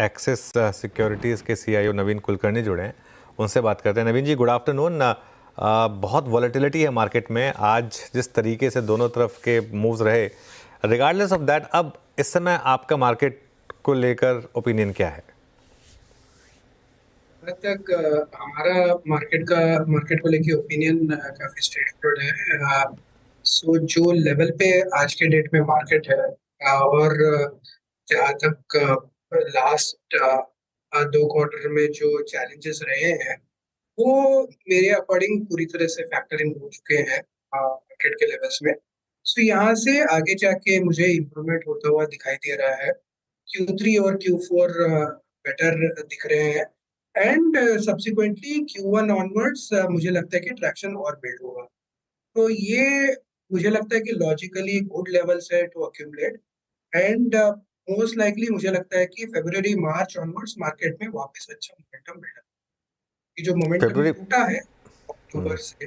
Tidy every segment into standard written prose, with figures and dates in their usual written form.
Axis securities के CEO नवीन कुलकर्णी जुड़े हैं, उनसे बात करते हैं। नवीन जी, गुड आफ्टरनून। बहुत वॉलेटिलिटी है मार्केट में आज, जिस तरीके से दोनों तरफ के मूव्स रहे, रिगार्डलेस ऑफ दैट अब इस समय आपका मार्केट को लेकर ओपिनियन क्या है? जहाँ तक हमारा मार्केट को लेके ओपिनियन काफी स्ट्रेट फॉरवर्ड है। सो जो लेवल पे आज के डेट में मार्केट है, और जहाँ तक लास्ट 2 क्वार्टर में जो चैलेंजेस रहे हैं वो मेरे अकॉर्डिंग पूरी तरह से फैक्टर इन हो चुके हैं मार्केट के लेवल्स में। सो यहाँ से आगे जाके मुझे इम्प्रूवमेंट होता हुआ दिखाई दे रहा है। Q3 और Q4 बेटर दिख रहे हैं, एंड सब्सिक्वेंटली Q1 ऑनवर्ड्स मुझे लगता है कि ट्रैक्शन और बिल्ड होगा। तो ये मुझे लगता है कि लॉजिकली गुड लेवल्स है to accumulate, and most likely मुझे लगता है कि फरवरी मार्च ऑनवर्ड्स मार्केट में वापस अच्छा मोमेंटम बिल्ड, कि जो मोमेंटम फरवरी। टूटा है अक्टूबर से,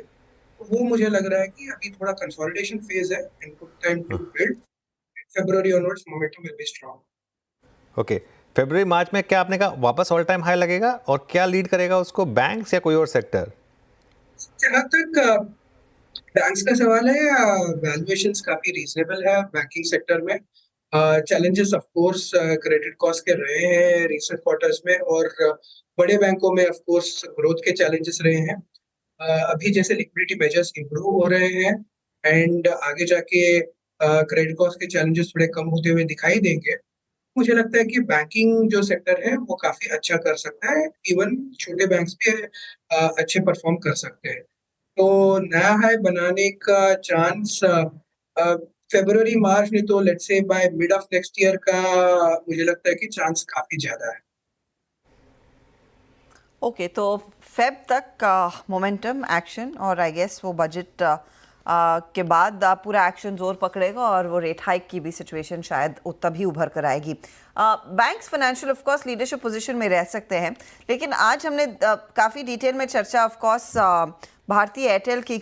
वो मुझे लग रहा है कि अभी थोड़ा कंसोलिडेशन फेज है and good time to build. February onwards momentum will be strong. Okay, फरवरी मार्च में क्या आपने कहा वापस ऑल टाइम हाई लगेगा, और क्या लीड करेगा उसको, बैंक्स या कोई और सेक्टर? जहाँ तक बैंक्स का सवाल है, वैल्यूएशंस काफी रीजनेबल है बैंकिंग सेक्टर में। Challenges of course credit cost के रहे हैं रिसेंट क्वार्टर्स में, और बड़े बैंकों में ऑफ कोर्स ग्रोथ के चैलेंजेस रहे हैं। अभी जैसे लिक्विडिटी मेजर्स इंप्रूव हो रहे हैं, एंड आगे जाके क्रेडिट कॉस्ट के चैलेंजेस थोड़े कम होते हुए दिखाई देंगे। मुझे लगता है कि बैंकिंग जो सेक्टर है वो काफी अच्छा कर सकता है, इवन छोटे बैंक्स भी अच्छे परफॉर्म कर सकते हैं। तो नया हाई बनाने का चांस फरवरी मार्च नहीं तो let's say by mid of next year का मुझे लगता है कि चांस काफी ज्यादा है। ओके, तो फेब तक का मोमेंटम एक्शन, और आई गेस वो बजट के बाद पूरा एक्शन जोर पकड़ेगा और वो रेट हाइक की भी सिचुएशन शायद तभी उभर कर आएगी। Banks financial of course leadership position में रह सकते हैं, लेकिन आज हमने काफ़ी डिटेल में चर्चा ऑफ कोर्स भारतीय एयरटेल की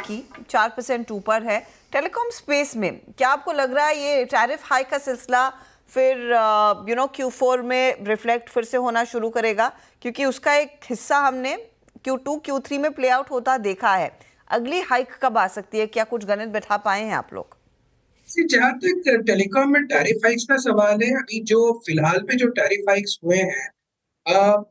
4% ऊपर है। टेलीकॉम स्पेस में क्या आपको लग रहा है ये टैरिफ हाइक का सिलसिला फिर Q4 में रिफ्लेक्ट फिर से होना शुरू करेगा, क्योंकि उसका एक हिस्सा हमने Q2 Q3 में प्ले आउट होता देखा है। अगली हाइक कब आ सकती है, क्या कुछ गणित बैठा पाए हैं आप लोग? जहां तक टेलीकॉम में टैरिफ हाइक्स का सवाल है, अभी जो फिलहाल पे जो टैरिफ हाइक्स हुए हैं,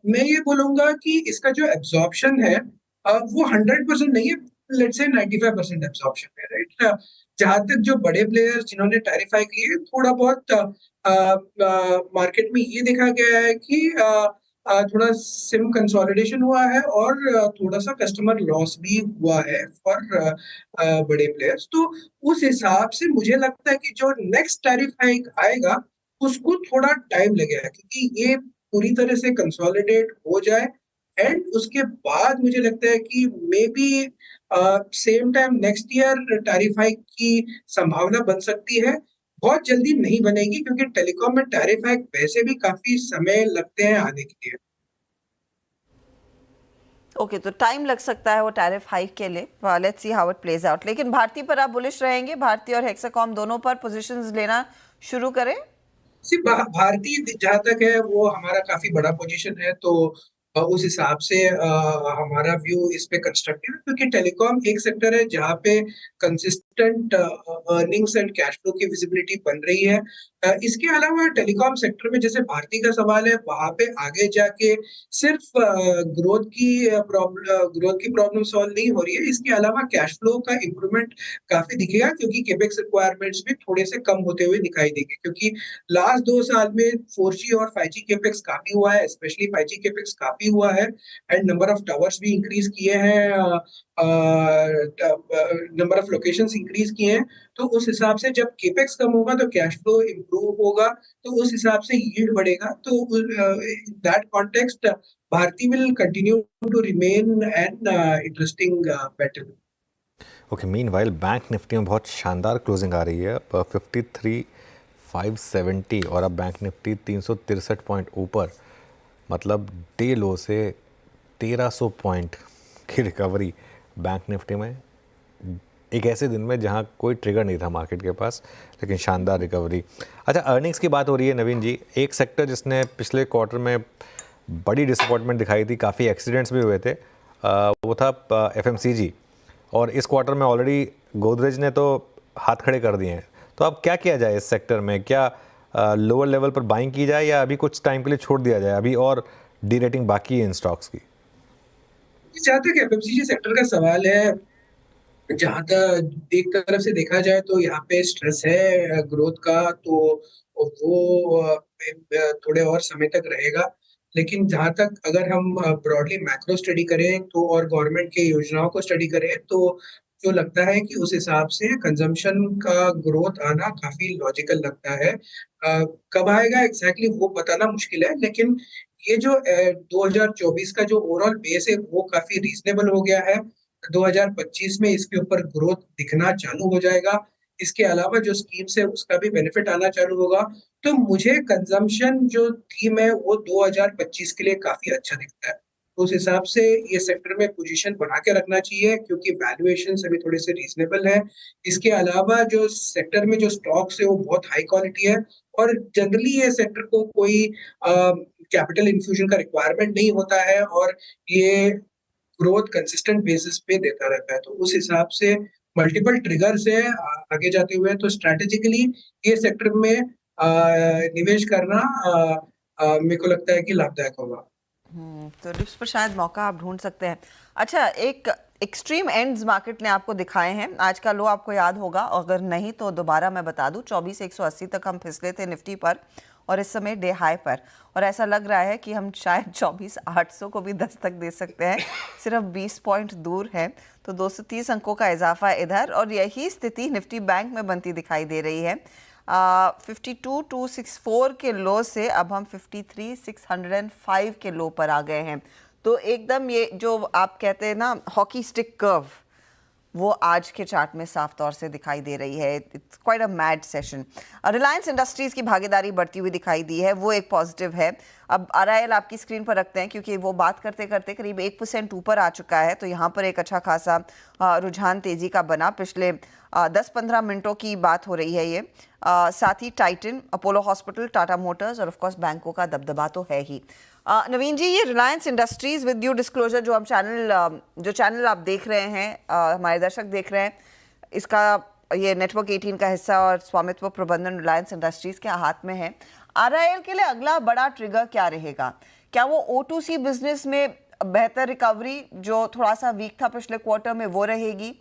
मैं ये बोलूंगा कि इसका जो एब्जॉर्प्शन है वो 100% नहीं है, लेट्स से 95% एब्जॉर्प्शन है, राइट। जहां तक जो बड़े प्लेयर्स जिन्होंने टैरिफ हाइक लिए, थोड़ा बहुत मार्केट में ये देखा गया है कि थोड़ा सिम कंसोलिडेशन हुआ है, और थोड़ा सा कस्टमर लॉस भी हुआ है फॉर बड़े प्लेयर्स। तो उस हिसाब से मुझे लगता है कि जो नेक्स्ट टैरिफ हाइक आएगा उसको थोड़ा टाइम लगेगा, क्योंकि ये पूरी तरह से कंसोलिडेट हो जाए, एंड उसके बाद मुझे लगता है कि may be same time next year tariff hike की संभावना बन सकती है। बहुत जल्दी नहीं बनेगी, क्योंकि टेलीकॉम में टैरिफ हाइक वैसे भी काफी समय लगते हैं आने के लिए। ओके, तो टाइम लग सकता है वो टैरिफ हाइक के लिए। Let's see how it plays out. लेकिन भारती पर आप बुलिश रहेंगे? भारती और हेक्साकॉम दोनों पर पोजीशंस लेना शुरू करें? सिर्फ भारतीय जहाँ तक है वो हमारा काफी बड़ा पोजीशन है, तो उस हिसाब से हमारा व्यू इस पे कंस्ट्रक्टिव है, क्योंकि टेलीकॉम एक सेक्टर है जहाँ पे consistent earnings and cash flow की विजिबिलिटी बन रही है। इसके अलावा टेलीकॉम सेक्टर में जैसे भारती का सवाल है, वहां पे आगे जाके सिर्फ ग्रोथ की प्रॉब्लम सॉल्व नहीं हो रही है, इसके अलावा कैश फ्लो का इम्प्रूवमेंट काफी दिखेगा, क्योंकि केपेक्स रिक्वायरमेंट्स भी थोड़े से कम होते हुए दिखाई देंगे। क्योंकि लास्ट 2 साल में 4G और 5G केपेक्स काफी हुआ है, स्पेशली 5G केपेक्स काफी हुआ है, एंड नंबर ऑफ टावर्स भी इंक्रीज किए हैं, नंबर ऑफ लोकेशंस इंक्रीज किए हैं। तो उस हिसाब से जब केपेक्स कम होगा तो कैश फ्लो इंप्रूव होगा, तो उस हिसाब से यील्ड बढ़ेगा। तो in that context Bharti will continue to remain an interesting bet. Okay, meanwhile bank Nifty में बहुत शानदार क्लोजिंग आ रही है, 53,570, और अब बैंक निफ्टी 363 पॉइंट ऊपर, मतलब डे लो से 1300 पॉइंट की रिकवरी बैंक निफ्टी में। एक ऐसे दिन में जहां कोई ट्रिगर नहीं था मार्केट के पास, लेकिन शानदार रिकवरी। अच्छा, अर्निंग्स की बात हो रही है नवीन जी, एक सेक्टर जिसने पिछले क्वार्टर में बड़ी डिसअपॉइंटमेंट दिखाई थी, काफ़ी एक्सीडेंट्स भी हुए थे, वो था FMCG, और इस क्वार्टर में ऑलरेडी गोदरेज ने तो हाथ खड़े कर दिए हैं। तो अब क्या किया जाए इस सेक्टर में? क्या लोअर लेवल पर बाइंग की जाए या अभी कुछ टाइम के लिए छोड़ दिया जाए, अभी और डी रेटिंग बाकी है इन स्टॉक्स की? जहाँ तक FMCG सेक्टर का सवाल है, जहाँ तक एक तरफ से देखा जाए तो यहाँ पे स्ट्रेस है ग्रोथ का, तो वो थोड़े और समय तक रहेगा। लेकिन जहाँ तक अगर हम ब्रॉडली मैक्रो स्टडी करें तो, और गवर्नमेंट की योजनाओं को स्टडी करें, तो जो लगता है कि उस हिसाब से कंजम्पशन का ग्रोथ आना काफी लॉजिकल लगता है। कब आएगा एग्जैक्टली वो बताना मुश्किल है, लेकिन ये जो 2024 का जो ओवरऑल बेस है वो काफी रीजनेबल हो गया है। 2025 में इसके ऊपर ग्रोथ दिखना चालू हो जाएगा। इसके अलावा जो स्कीम्स है उसका भी बेनिफिट आना चालू होगा। तो मुझे कंजम्पशन जो थीम है वो 2025 के लिए काफी अच्छा दिखता है। तो उस हिसाब से ये सेक्टर में पोजीशन बना के रखना चाहिए, क्योंकि वैल्यूएशन अभी थोड़े से रीजनेबल है। इसके अलावा जो सेक्टर में जो स्टॉक्स है वो बहुत हाई क्वालिटी है, और जनरली ये सेक्टर को कोई कैपिटल इन्फ्यूजन का रिक्वायरमेंट नहीं होता है, और ये ग्रोथ कंसिस्टेंट बेसिस पे देता रहता है। तो उस हिसाब से मल्टीपल ट्रिगर्स है आगे जाते हुए, तो स्ट्रैटेजिकली ये सेक्टर में निवेश करना मेरे को लगता है कि लाभदायक होगा। तो डिप्स पर शायद मौका आप ढूंढ सकते हैं। अच्छा, एक एक्सट्रीम एंड्स मार्केट ने आपको दिखाए हैं। आज का लो आपको याद होगा, अगर नहीं तो दोबारा मैं बता दूं, 24,180 तक हम फिसले थे निफ्टी पर, और इस समय डे हाई पर, और ऐसा लग रहा है कि हम शायद 24,800 को भी दस्तक दे सकते हैं, सिर्फ 20 पॉइंट दूर है। तो 230 अंकों का इजाफा इधर, और यही स्थिति निफ्टी बैंक में बनती दिखाई दे रही है। 52,264 के लो से अब हम 53,605 के लो पर आ गए हैं। तो एकदम ये जो आप कहते हैं ना हॉकी स्टिक कर्व, वो आज के चार्ट में साफ तौर से दिखाई दे रही है। It's quite a mad session. Reliance industries की भागीदारी बढ़ती हुई दिखाई दी है, वो एक पॉजिटिव है। अब RIL आपकी स्क्रीन पर रखते हैं, क्योंकि वो बात करते करते करीब 1% ऊपर आ चुका है। तो यहाँ पर एक अच्छा खासा रुझान तेजी का बना। पिछले 10-15 मिनटों की बात हो रही है ये। साथ ही Titan, Apollo hospital, Tata motors और ऑफकोर्स बैंकों का दबदबा तो है ही। नवीन जी, ये Reliance industries with due disclosure जो हम चैनल आप देख रहे हैं, हमारे दर्शक देख रहे हैं, इसका ये नेटवर्क 18 का हिस्सा और स्वामित्व प्रबंधन रिलायंस इंडस्ट्रीज के हाथ में है। RIL के लिए अगला बड़ा ट्रिगर क्या रहेगा? क्या वो O2C बिजनेस में बेहतर रिकवरी, जो थोड़ा सा वीक था पिछले क्वार्टर में, वो रहेगी?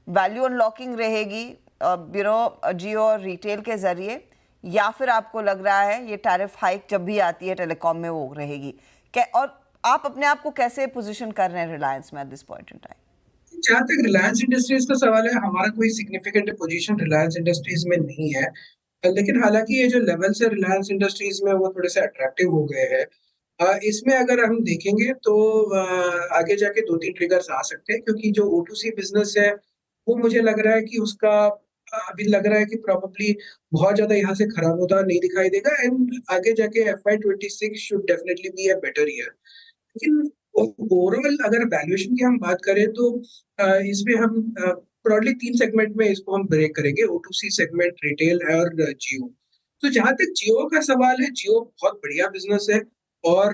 वैल्यू अनलॉकिंग रहेगी जियो और रिटेल के जरिए, या फिर आपको लग रहा है ये टैरिफ हाइक जब भी आती है टेलीकॉम में वो रहेगी? और आप अपने आप को कैसे पोजीशन कर रहे हैं रिलायंस में at this point in time? जहाँ तक रिलायंस इंडस्ट्रीज का सवाल है, हमारा कोई सिग्निफिकेंट पोजीशन रिलायंस इंडस्ट्रीज में नहीं है। लेकिन हालांकि ये जो लेवल है रिलायंस इंडस्ट्रीज में वो थोड़े से अट्रैक्टिव हो गए हैं। इसमें अगर हम देखेंगे तो आगे जाके 2-3 ट्रिगर्स आ सकते हैं, क्योंकि जो O2C बिजनेस है वो मुझे लग रहा है कि उसका अभी लग रहा है कि प्रोबेबली बहुत ज्यादा यहाँ से खराब होता नहीं दिखाई देगा, एंड आगे जाके FY26 should definitely be a better year. लेकिन ओवरऑल अगर वैल्यूएशन की हम बात करें तो इसमें हम ब्रॉडली 3 सेगमेंट में इसको हम ब्रेक करेंगे, O2C सेगमेंट, रिटेल और जियो। तो जहां तक जियो का सवाल है, जियो बहुत बढ़िया बिजनेस है, और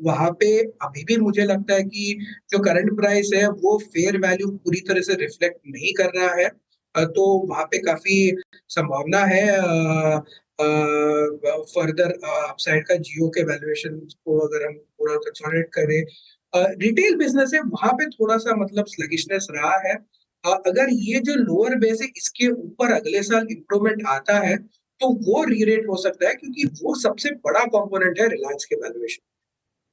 वहां पे अभी भी मुझे लगता है कि जो करंट प्राइस है वो फेयर वैल्यू पूरी तरह से रिफ्लेक्ट नहीं कर रहा है। तो वहां पे काफी संभावना है फर्दर अपसाइड का जियो के वैल्यूएशन को अगर हम पूरा कंसोलिडेट करें। रिटेल बिजनेस है वहां पे थोड़ा सा मतलब स्लगिशनेस रहा है। अगर ये जो लोअर बेस है इसके ऊपर अगले साल इंप्रूवमेंट आता है तो वो रीरेट हो सकता है, क्योंकि वो सबसे बड़ा कंपोनेंट है रिलायंस के valuation.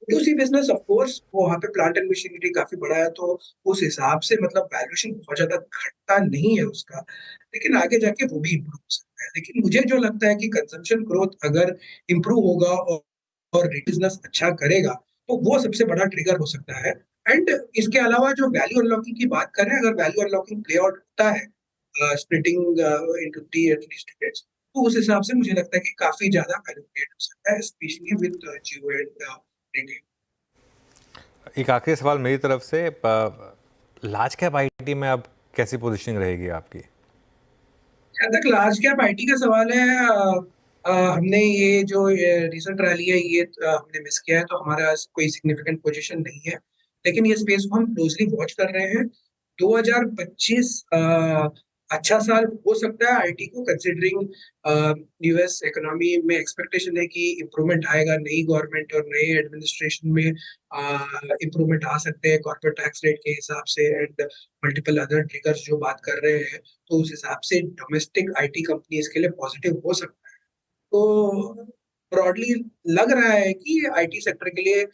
O2C business of course वो वहाँ पे प्लांट एंड मशीनरी काफी बड़ा है, तो उस हिसाब से मतलब वैल्यूएशन बहुत ज्यादा घटता नहीं है उसका, लेकिन आगे जाके वो भी इम्प्रूव हो सकता है। लेकिन मुझे जो लगता है कि कंजम्पशन ग्रोथ अगर इम्प्रूव होगा और बिजनेस अच्छा करेगा तो वो सबसे बड़ा ट्रिगर हो सकता है। एंड इसके अलावा जो वैल्यू अनलॉकिंग की बात करें, अगर वैल्यू अनलॉकिंग प्ले आउट होता है स्प्लिटिंग इनटू 3 एटलीस्ट टिकट्स, तो उस हिसाब से मुझे लगता है कि काफी ज्यादा वैल्यू क्रिएट हो सकता है, specially with Jio and retail. एक आखिरी सवाल मेरी तरफ से, लार्ज कैप IT में अब कैसी पोजीशनिंग रहेगी आपकी? जहाँ तक लार्ज कैप आईटी का सवाल है, हमने ये जो रिसेंट रैली है ये हमने मिस किया है, तो हमारा कोई सिग्निफिकेंट पोजीशन नहीं है, लेकिन ये स्पेस को हम क्लोजली वॉच कर रहे हैं। 2025 अच्छा साल हो सकता है आईटी को, कंसिडरिंग यूएस इकोनॉमी में एक्सपेक्टेशन है कि इम्प्रूवमेंट आएगा, नई गवर्नमेंट और नए एडमिनिस्ट्रेशन में इम्प्रूवमेंट आ सकते हैं कॉर्पोरेट टैक्स रेट के हिसाब से एंड मल्टीपल अदर ट्रिगर्स जो बात कर रहे हैं, तो उस हिसाब से डोमेस्टिक आईटी कंपनीज के लिए पॉजिटिव हो सकता है। तो ब्रॉडली लग रहा है कि आईटी सेक्टर के लिए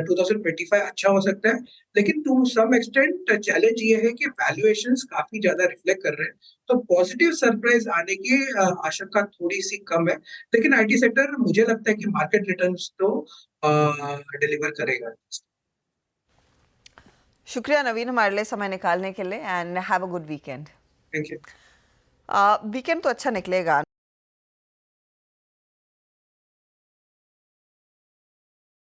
2025 अच्छा हो सकता है, लेकिन टू सम एक्सटेंट चैलेंज ये है कि वैल्यूएशंस काफी ज्यादा रिफ्लेक्ट कर रहे हैं, तो पॉजिटिव सरप्राइज आने की आशंका थोड़ी सी कम है, लेकिन आईटी सेक्टर मुझे लगता है कि मार्केट रिटर्न्स तो डिलीवर करेगा। शुक्रिया नवीन हमारे लिए समय निकालने के लिए, and have a good weekend. Thank you. Weekend तो अच्छा निकलेगा।